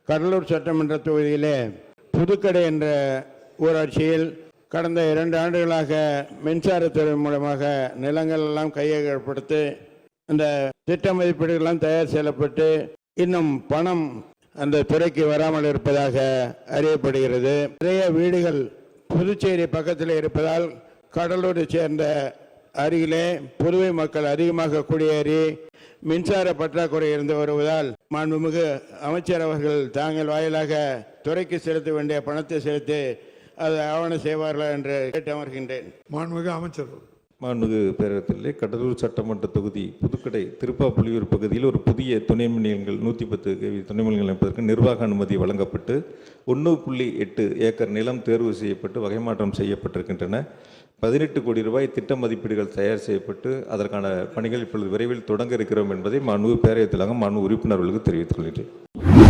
கடலூர் சட்டமன்ற தொகுதியிலே புதுக்கடை என்ற ஊராட்சியில் கடந்த 2 ஆண்டுகளாக மின்சாரத்துறை மூலமாக நிலங்கள் எல்லாம் கையகப்படுத்தி அந்த திட்ட மதிப்பீடுகள்லாம் தயார் செய்யப்பட்டு இன்னும் பணம் அந்த துறைக்கு வராமல் இருப்பதாக அறியப்படுகிறது. நிறைய வீடுகள் புதுச்சேரி பக்கத்தில் இருப்பதால் கடலூரை சேர்ந்த அருகிலே புதுவை மக்கள் அதிகமாக குடியேறி மின்சார பற்றாக்குறை இருந்து வருவதால் மாண்புமிகு அமைச்சர் அவர்கள் தாங்கள் வாயிலாக துறைக்கு செலுத்த வேண்டிய பணத்தை செலுத்தி அதை ஆவணம் செய்வார்களா என்று கேட்டு அமர்கின்றேன். மாண்புமிகு அமைச்சர். மாண்புமிகு பேரவைத்திலே கடலூர் சட்டமன்ற தொகுதி புதுக்கடை திருப்பாப்புலியூர் பகுதியில் ஒரு புதிய துணை மின் நிலையங்கள் 110 kV துணை மின் நிலையம் அமைப்பதற்கு நிர்வாக அனுமதி வழங்கப்பட்டு 1.8 ஏக்கர் நிலம் தேர்வு செய்யப்பட்டு வகைமாற்றம் செய்யப்பட்டிருக்கின்றன. 18 கோடி ரூபாய் திட்ட மதிப்பீடுகள் தயார் செய்யப்பட்டு அதற்கான பணிகள் இப்பொழுது விரைவில் தொடங்க இருக்கிறோம் என்பதை மாண்புமிகு பேரவைத் தலைவர் மாண்புமிகு உறுப்பினர்களுக்கு தெரிவித்துக் கொள்கிறேன்.